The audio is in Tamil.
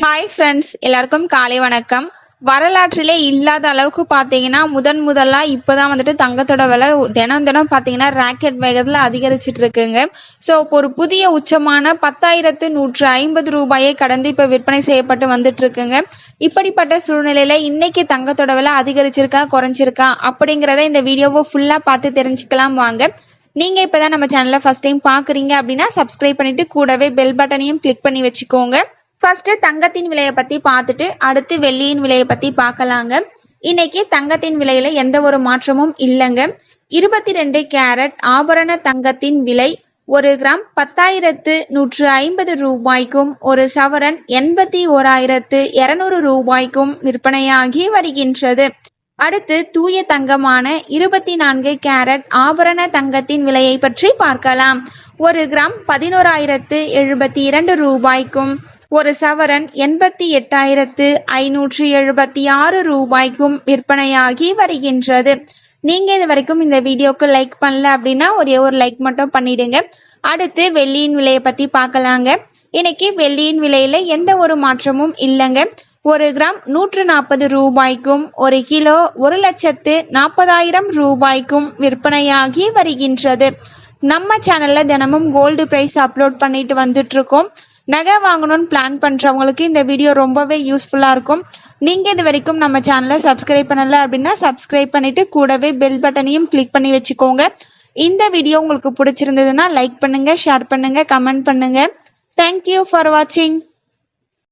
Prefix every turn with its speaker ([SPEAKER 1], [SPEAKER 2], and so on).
[SPEAKER 1] ஹாய் ஃப்ரெண்ட்ஸ், எல்லாருக்கும் காலை வணக்கம். வரலாற்றிலே இல்லாத அளவுக்கு பார்த்தீங்கன்னா முதலா இப்போதான் வந்துட்டு தங்கத்தோட விலை தினம் தினம் பார்த்தீங்கன்னா ராக்கெட் வேகத்தில் அதிகரிச்சிட்டு இருக்குங்க. ஸோ ஒரு புதிய உச்சமான 10,150 ரூபாயை கடந்து இப்போ விற்பனை செய்யப்பட்டு வந்துட்டு இருக்குங்க. இப்படிப்பட்ட சூழ்நிலையில இன்னைக்கு தங்கத்தோட விலை அதிகரிச்சிருக்கா குறைஞ்சிருக்கா அப்படிங்கிறத இந்த வீடியோவை ஃபுல்லாக பார்த்து தெரிஞ்சுக்கலாம் வாங்க. நீங்க இப்பதான் நம்ம சேனலை ஃபர்ஸ்ட் டைம் பார்க்குறீங்க அப்படின்னா சப்ஸ்கிரைப் பண்ணிட்டு கூடவே பெல் பட்டனையும் கிளிக் பண்ணி வச்சுக்கோங்க. ஃபர்ஸ்ட் தங்கத்தின் விலையை பத்தி பார்த்துட்டு அடுத்து வெள்ளியின் விலையை பத்தி பார்க்கலாங்க. இன்னைக்கு தங்கத்தின் விலையில எந்த ஒரு மாற்றமும் இல்லைங்க. 22 கேரட் ஆபரண தங்கத்தின் விலை 1 கிராம் 10,150 ரூபாய்க்கும், ஒரு சவரன் 81,200 ரூபாய்க்கும் விற்பனையாகி வருகின்றது. அடுத்து தூய தங்கமான 24 கேரட் ஆபரண தங்கத்தின் விலையை பற்றி பார்க்கலாம். 1 கிராம் 11,072 ரூபாய்க்கும், ஒரு சவரன் 88,576 ரூபாய்க்கும் விற்பனையாகி வருகின்றது. நீங்க இது வரைக்கும் இந்த வீடியோக்கு லைக் பண்ணல அப்படின்னா ஒரே ஒரு லைக் மட்டும் பண்ணிடுங்க. அடுத்து வெள்ளியின் விலையை பத்தி பார்க்கலாங்க. இன்னைக்கு வெள்ளியின் விலையில எந்த ஒரு மாற்றமும் இல்லைங்க. 1 கிராம் 140 ரூபாய்க்கும், ஒரு கிலோ 1,40,000 ரூபாய்க்கும் விற்பனையாகி வருகின்றது. நம்ம சேனல்ல தினமும் கோல்டு பிரைஸ் அப்லோட் பண்ணிட்டு வந்துட்டு இருக்கோம். நகை வாங்கணும்னு பிளான் பண்ணுறவங்களுக்கு இந்த வீடியோ ரொம்பவே யூஸ்ஃபுல்லாக இருக்கும். நீங்கள் இது வரைக்கும் நம்ம சேனலை சப்ஸ்கிரைப் பண்ணலை அப்படின்னா சப்ஸ்கிரைப் பண்ணிவிட்டு கூடவே பெல் பட்டனையும் கிளிக் பண்ணி வச்சுக்கோங்க. இந்த வீடியோ உங்களுக்கு பிடிச்சிருந்ததுன்னா லைக் பண்ணுங்கள், ஷேர் பண்ணுங்கள், கமெண்ட் பண்ணுங்கள். தேங்க்யூ ஃபார் வாட்சிங்.